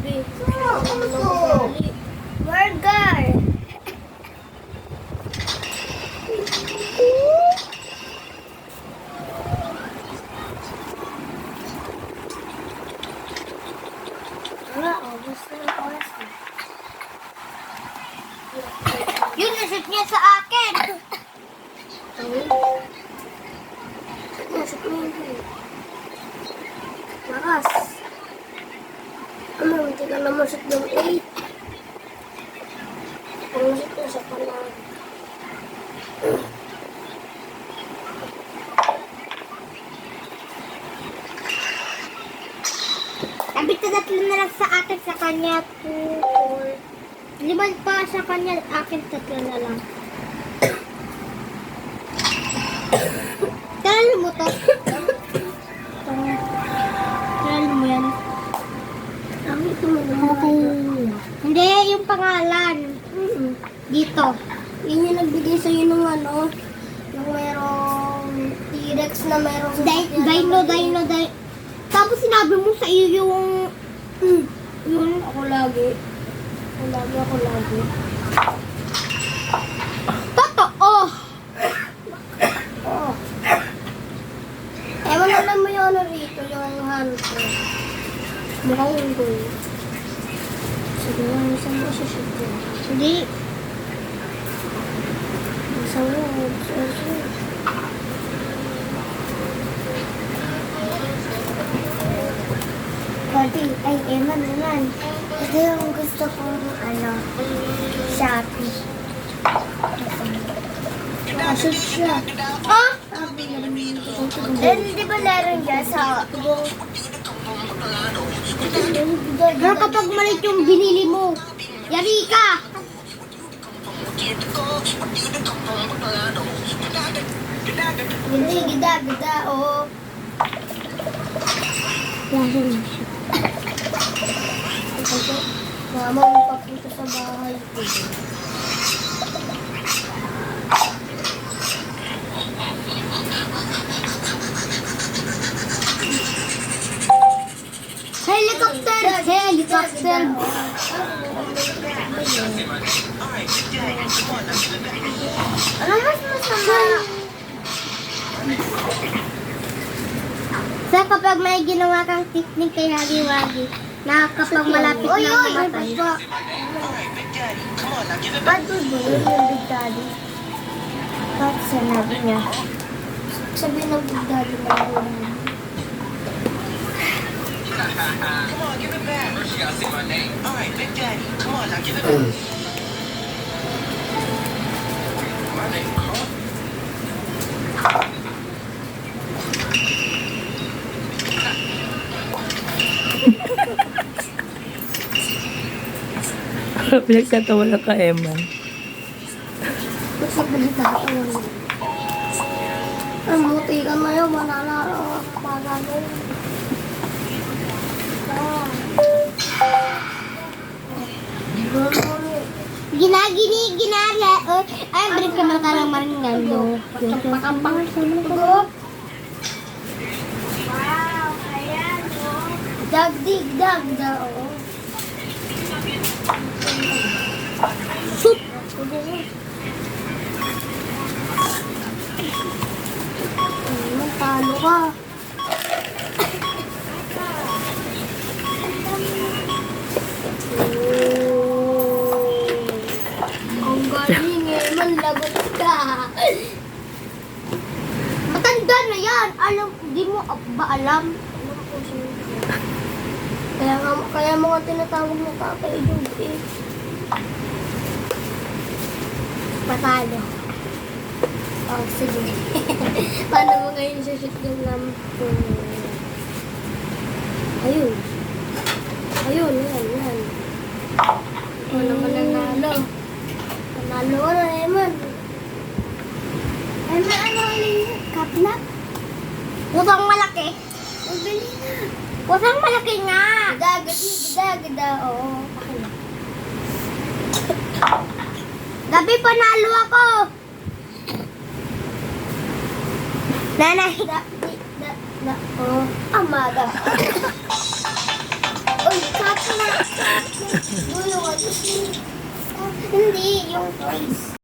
be. Burger! Wala, ubos na yung oras na. Yun, nasip niya sa akin. Nasip mo yun. Lakas. Ano, hindi ka na masip ng 8. Ang masip na sa panahon. Sabi ko tatlo na lang sa akin, sa kanya 2, 4. 5 pa sa kanya, akin 3 na lang. Talo mo to. Talo mo yan. Ang ito mo naman. Okay. Hindi, yung pangalan. Dito. Yun yung nagbigay sa'yo ng ano, yung merong T-Rex na merong... Dino. Tapos sinabi mo sa iyo yung... Yun, ako lagi. Ako lagi. Totoo! Oh. Ewan alam mo yung ano rito, yung hunter. Mukhang unggoy. Sige nga, saan mo siya siya? Hindi. Saan mo? Saan? Ay, Eman naman. Ito yung gusto kong, Shopee. Kasi siya. Ah! Eh, di ba laro niya sa tubong? Pero kapag malit yung binili mo, yari ka! Hindi, gida, oo. Laro na siya. Ito, mama mo papunta sa bahay ko. Helicopter! Helicopter! Ano mas masama? Sa kapag may ginawa kang technique kay Hagi-Wagi, na kapag malapit Oy, na oy, mamatay, ba't doon yung Big Daddy? bakit sinabi niya? Sabihin ng Big Daddy na yun. Come on, give it back. First, you gotta say my name. All right, Big Daddy. Come on, now give it back. My name, Carl. Pinagtatawa lang ka, Eman. Ba't sa pinagkakatawan mo? Ang muti ka na yun, mananaro. Mananaro. Ginala. Ay, break ka man karang maringalo. Dagdig, dagda, oo. Shoot! Talo ka. Ang galing eh, manlagot ka. Matanda na yan. Alam, di mo ba alam? Kaya mga tinatawag na tatay yung eh. Patalo. Oh, sige. Paano mo ngayon shoot yung lampo? Ayun. Ayun, yan. Ako naman nanalo. Nanalo ka na, Eman. Eman, ano ulit? Kaplak? Pusang malaki. Ang galing na. Pusang malaki nga. Gida, oo. Akin na. Gabi panalo ako. Nanay. Oo. Amaga. Uy, cut na. Dulo, hindi, yung toys.